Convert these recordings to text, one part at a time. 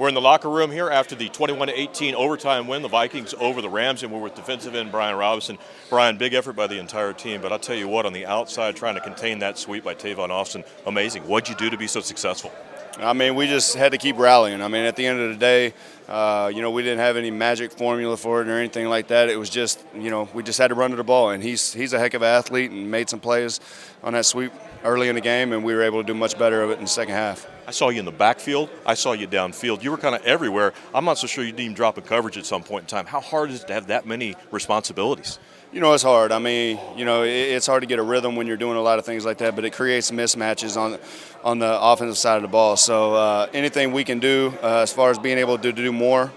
We're in the locker room here after the 21-18 overtime win, the Vikings over the Rams, and we're with defensive end Brian Robison. Brian, big effort by the entire team, but I'll tell you what, on the outside, trying to contain that sweep by Tavon Austin, amazing. What'd you do to be so successful? I mean, we just had to keep rallying. I mean, at the end of the day, we didn't have any magic formula for it or anything like that. It was just, we just had to run to the ball, and he's a heck of an athlete and made some plays on that sweep early in the game, and we were able to do much better of it in the second half. I saw you in the backfield. I saw you downfield. You were kind of everywhere. I'm not so sure you didn't even drop in coverage at some point in time. How hard is it to have that many responsibilities? It's hard. I mean, it's hard to get a rhythm when you're doing a lot of things like that, but it creates mismatches on the offensive side of the ball. So anything we can do as far as being able to do more,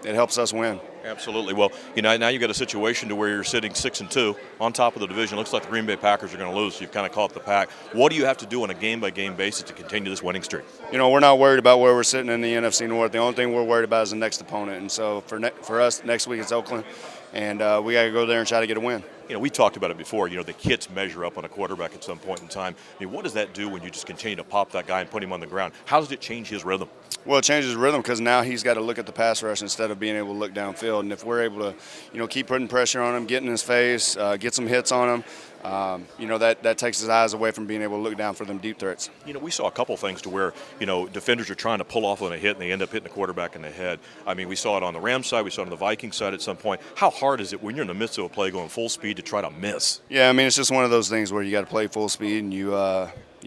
it helps us win. Absolutely. Well, now you've got a situation to where you're sitting 6-2 on top of the division. Looks like the Green Bay Packers are going to lose. So you've kind of caught the pack. What do you have to do on a game-by-game basis to continue this winning streak? We're not worried about where we're sitting in the NFC North. The only thing we're worried about is the next opponent. And so for us, next week it's Oakland, and we got to go there and try to get a win. We talked about it before. The kits measure up on a quarterback at some point in time. What does that do when you just continue to pop that guy and put him on the ground? How does it change his rhythm? Well, it changes his rhythm because now he's got to look at the pass rush instead of being able to look downfield. And if we're able to, keep putting pressure on him, get in his face, get some hits on him, that takes his eyes away from being able to look down for them deep threats. We saw a couple things to where, defenders are trying to pull off on a hit and they end up hitting the quarterback in the head. I mean, we saw it on the Rams side, we saw it on the Vikings side at some point. How hard is it when you're in the midst of a play going full speed to try to miss? Yeah, I mean, it's just one of those things where you got to play full speed and you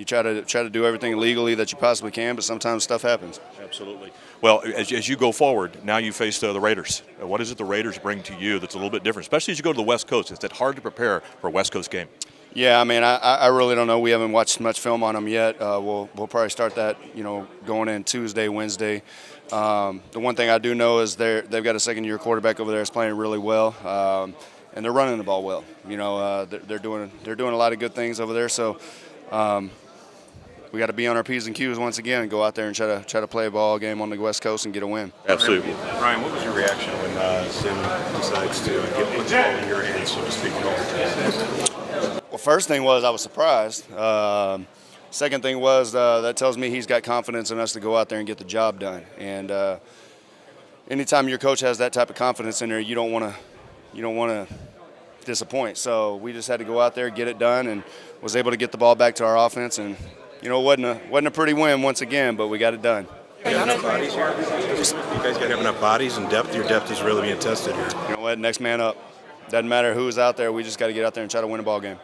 try to do everything legally that you possibly can, but sometimes stuff happens. Absolutely. Well, as you go forward, now you face the Raiders. What is it the Raiders bring to you that's a little bit different, especially as you go to the West Coast? Is it hard to prepare for a West Coast game? Yeah, I mean, I really don't know. We haven't watched much film on them yet. We'll probably start that, going in Tuesday, Wednesday. The one thing I do know is they've got a second-year quarterback over there that's playing really well, and they're running the ball well. They're doing a lot of good things over there. So we got to be on our P's and Q's once again and go out there and try to play a ball game on the West Coast and get a win. Absolutely. Ryan, what was your reaction when Sim decides to get the ball in your hands, so to speak, in overtime? Well, first thing was I was surprised. Second thing was that tells me he's got confidence in us to go out there and get the job done. And anytime your coach has that type of confidence in there, you don't want to disappoint. So we just had to go out there, get it done, and was able to get the ball back to our offense. And it wasn't a pretty win once again, but we got it done. You guys got to have enough bodies and depth. Your depth is really being tested here. You know what? Next man up. Doesn't matter who's out there. We just got to get out there and try to win a ball game.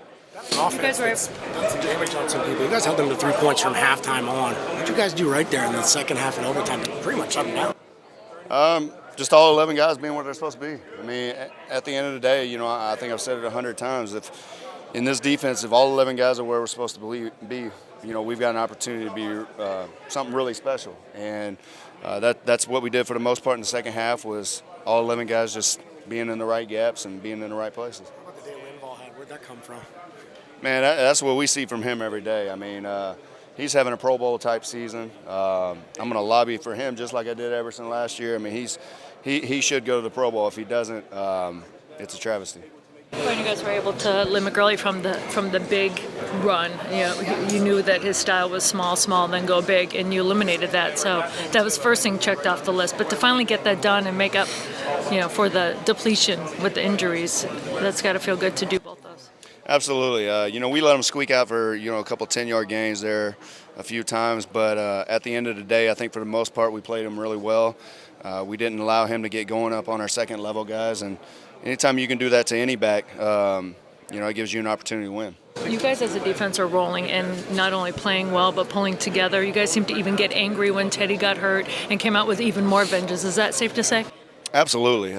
Offense that's done some damage on some people. You guys held them to 3 points from halftime on. What did you guys do right there in the second half and overtime to pretty much shut them down? Just all 11 guys being what they're supposed to be. I mean, at the end of the day, I think I've said it 100 times. If in this defense, if all 11 guys are where we're supposed to be, we've got an opportunity to be something really special. And that's what we did for the most part in the second half was all 11 guys just being in the right gaps and being in the right places. How about the day Linval had? Where'd that come from? Man, that's what we see from him every day. I mean, he's having a Pro Bowl type season. I'm going to lobby for him just like I did Everson last year. I mean, he should go to the Pro Bowl. If he doesn't, it's a travesty. When you guys were able to limit Gurley from the big run, you knew that his style was small, then go big, and you eliminated that. So that was first thing checked off the list. But to finally get that done and make up, for the depletion with the injuries, that's got to feel good to do both those. Absolutely. We let him squeak out for a couple 10-yard gains there a few times, but at the end of the day, I think for the most part we played him really well. We didn't allow him to get going up on our second level guys, and anytime you can do that to any back, it gives you an opportunity to win. You guys as a defense are rolling and not only playing well but pulling together. You guys seem to even get angry when Teddy got hurt and came out with even more vengeance. Is that safe to say? Absolutely.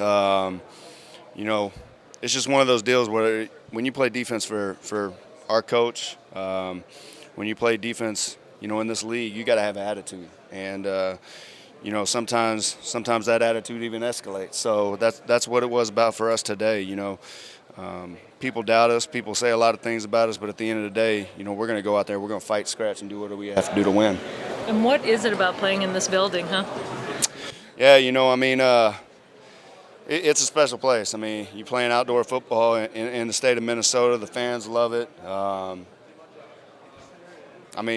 It's just one of those deals where when you play defense for our coach, when you play defense, in this league, you got to have an attitude. And sometimes that attitude even escalates. So that's what it was about for us today. People doubt us. People say a lot of things about us, but at the end of the day, we're going to go out there. We're going to fight, scratch, and do what we have to do to win. And what is it about playing in this building, huh? Yeah, it's a special place. I mean, you're playing outdoor football in the state of Minnesota. The fans love it.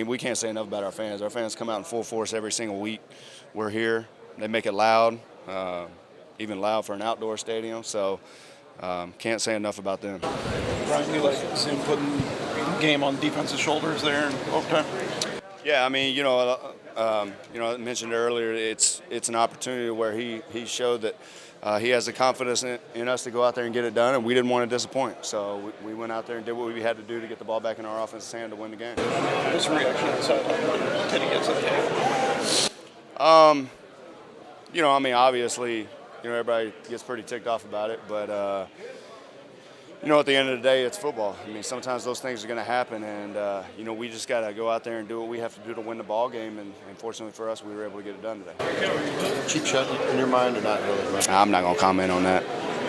We can't say enough about our fans. Our fans come out in full force every single week. We're here. they make it loud, even loud for an outdoor stadium. So can't say enough about them. Brian, you like Zim putting the game on defense's shoulders there in overtime? Yeah, I mean, I mentioned earlier, it's an opportunity where he showed that he has the confidence in us to go out there and get it done, and we didn't want to disappoint. So we went out there and did what we had to do to get the ball back in our offense's hand to win the game. What was the reaction inside when Teddy gets it? Obviously, everybody gets pretty ticked off about it, but at the end of the day, it's football. I mean, sometimes those things are going to happen, and we just got to go out there and do what we have to do to win the ball game. And fortunately for us, we were able to get it done today. Cheap shot in your mind or not really? I'm not going to comment on that.